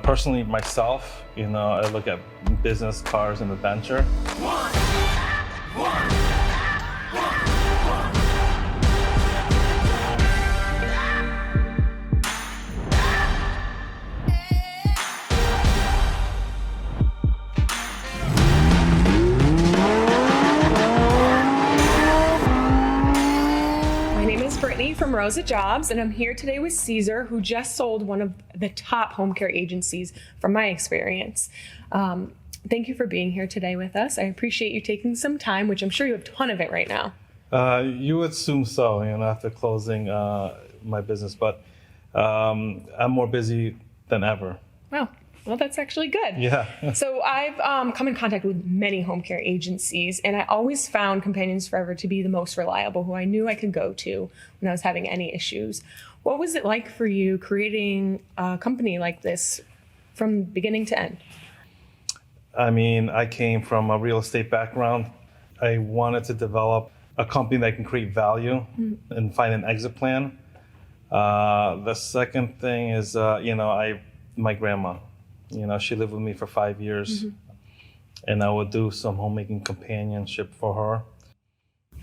Personally, myself, I look at business, cars, and adventure. From Rosa Jobs, and I'm here today with Cesar, who just sold one of the top home care agencies from my experience. Thank you for being here today with us. I appreciate you taking some time, which I'm sure you have a ton of it right now. You would assume so, after closing my business, but I'm more busy than ever. Wow. Well, that's actually good. Yeah. So I've come in contact with many home care agencies, and I always found Companions Forever to be the most reliable, who I knew I could go to when I was having any issues. What was it like for you creating a company like this from beginning to end? I mean, I came from a real estate background. I wanted to develop a company that can create value and find an exit plan. The second thing is, my grandma. She lived with me for 5 years, and I would do some homemaking companionship for her.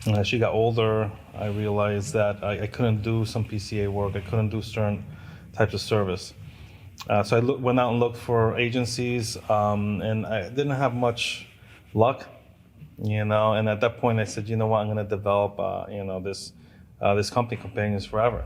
And as she got older, I realized that I couldn't do some PCA work. I couldn't do certain types of service. So I went out and looked for agencies, and I didn't have much luck, And at that point, I said, you know what, I'm going to develop, this company, Companions Forever.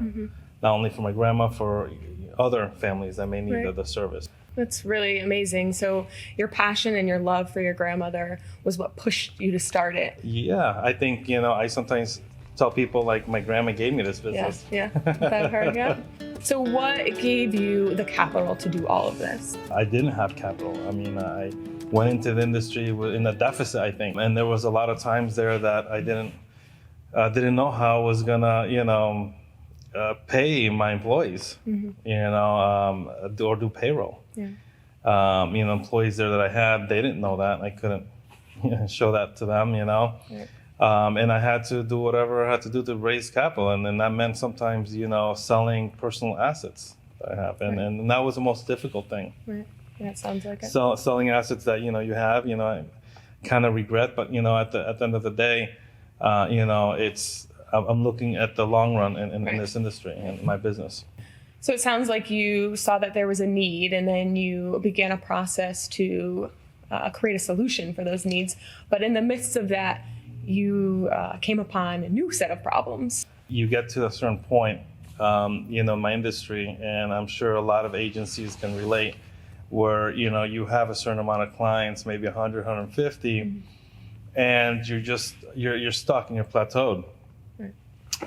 Not only for my grandma, for other families that may need the service. That's really amazing. So your passion and your love for your grandmother was what pushed you to start it. Yeah, I think, I sometimes tell people like my grandma gave me this business. Yeah, I've heard, yeah. So what gave you the capital to do all of this? I didn't have capital. I mean, I went into the industry in a deficit, I think. And there was a lot of times there that I didn't know how I was gonna, pay my employees, or do payroll. Yeah. Employees there that I had, they didn't know that. I couldn't show that to them, Right. And I had to do whatever I had to do to raise capital. And then that meant sometimes, selling personal assets that I have. And that was the most difficult thing. Right. Yeah, it sounds like it. So selling assets that, you have, I kind of regret, but, at the end of the day, I'm looking at the long run in this industry and my business. So it sounds like you saw that there was a need, and then you began a process to create a solution for those needs. But in the midst of that, you came upon a new set of problems. You get to a certain point, my industry, and I'm sure a lot of agencies can relate, where, you have a certain amount of clients, maybe 100, 150, and you're stuck and you're plateaued.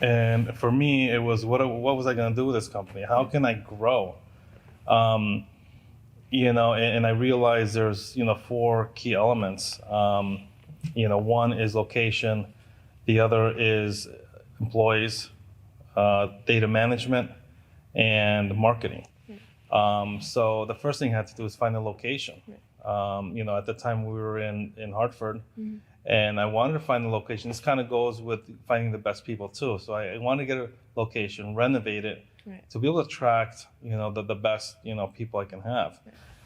And for me, it was, what was I going to do with this company? How can I grow? And I realized there's, 4 key elements. One is location. The other is employees, data management, and marketing. So the first thing I had to do is find a location. At the time we were in Hartford. And I wanted to find a location. This kind of goes with finding the best people too. So I wanted to get a location, renovate it, to be able to attract, the best, people I can have.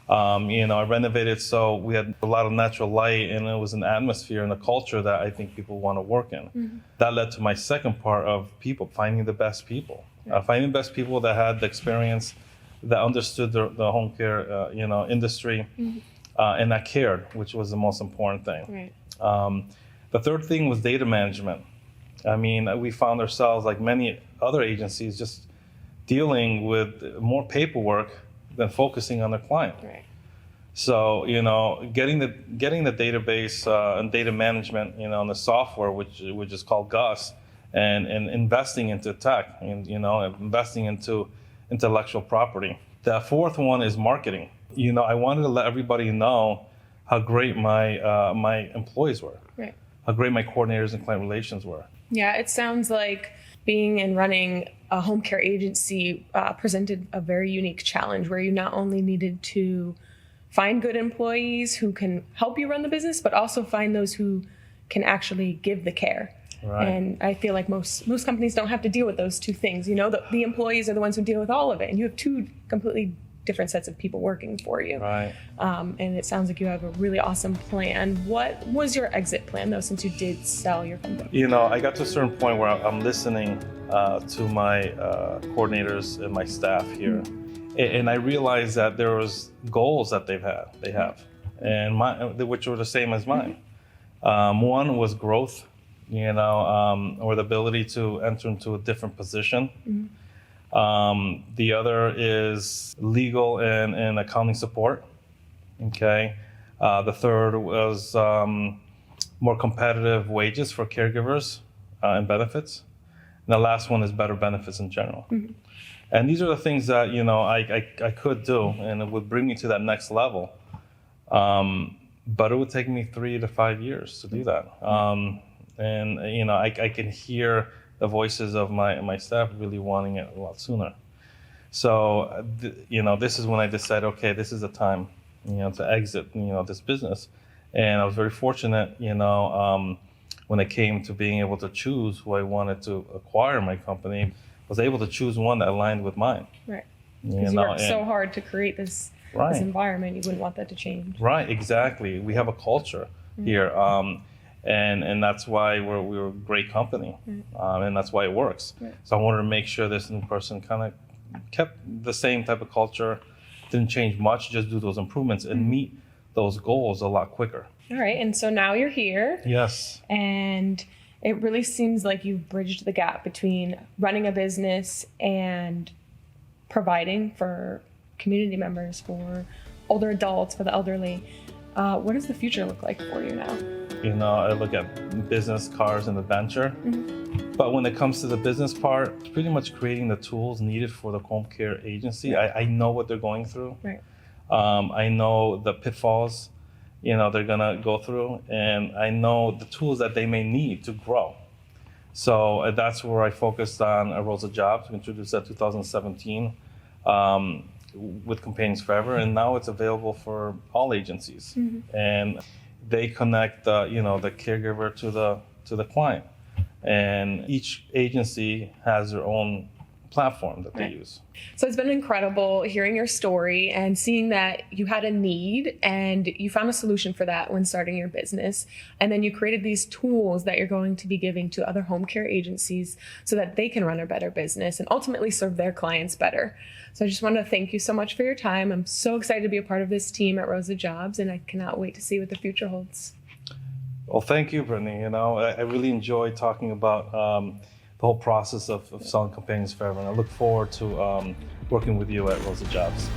I renovated so we had a lot of natural light, and it was an atmosphere and a culture that I think people want to work in. That led to my second part of people, finding the best people. Finding the best people that had the experience, that understood the home care, industry, and that cared, which was the most important thing. Right. The third thing was data management. I mean, we found ourselves, like many other agencies, just dealing with more paperwork than focusing on the client. Right. So, getting the database and data management, and the software, which is called Gus, and investing into tech, and investing into intellectual property. The fourth one is marketing. I wanted to let everybody know how great my employees were, right. How great my coordinators and client relations were. Yeah, it sounds like being and running a home care agency presented a very unique challenge, where you not only needed to find good employees who can help you run the business, but also find those who can actually give the care. Right. And I feel like most companies don't have to deal with those two things. The employees are the ones who deal with all of it, and you have two completely different sets of people working for you. Right. And it sounds like you have a really awesome plan. What was your exit plan, though, since you did sell your company? You know, I got to a certain point where I'm listening to my coordinators and my staff here, and I realized that there was goals that they have, and which were the same as mine. One was growth, you know, or the ability to enter into a different position. The other is legal and accounting support. Okay. The third was more competitive wages for caregivers and benefits. And the last one is better benefits in general. And these are the things that, you know, I could do, and it would bring me to that next level. But it would take me 3 to 5 years to do that. And, you know, I can hear the voices of my staff really wanting it a lot sooner. So, you know, this is when I decided, okay, this is the time, you know, to exit, you know, this business. And I was very fortunate, you know, when it came to being able to choose who I wanted to acquire my company, I was able to choose one that aligned with mine. Right. Because you worked so hard to create this environment, you wouldn't want that to change. Right, exactly. We have a culture here. And that's why we're a great company, and that's why it works. So I wanted to make sure this new person kind of kept the same type of culture, didn't change much, just do those improvements and meet those goals a lot quicker. All right, and so now you're here. Yes. And it really seems like you've bridged the gap between running a business and providing for community members, for older adults, for the elderly. What does the future look like for you now? You know, I look at business, cars, and adventure. But when it comes to the business part, it's pretty much creating the tools needed for the home care agency. I know what they're going through. Right. I know the pitfalls, you know, they're gonna go through, and I know the tools that they may need to grow. So that's where I focused on Rosa Jobs. We introduced that 2017 with Companions Forever, and now it's available for all agencies. And they connect, you know, the caregiver to the client, and each agency has their own platform that they use. So it's been incredible hearing your story and seeing that you had a need and you found a solution for that when starting your business. And then you created these tools that you're going to be giving to other home care agencies so that they can run a better business and ultimately serve their clients better. So I just want to thank you so much for your time. I'm so excited to be a part of this team at Rosa Jobs, and I cannot wait to see what the future holds. Well, thank you, Brittany. You know, I really enjoyed talking about the whole process of selling Companions Forever, and I look forward to working with you at Rosa Jobs.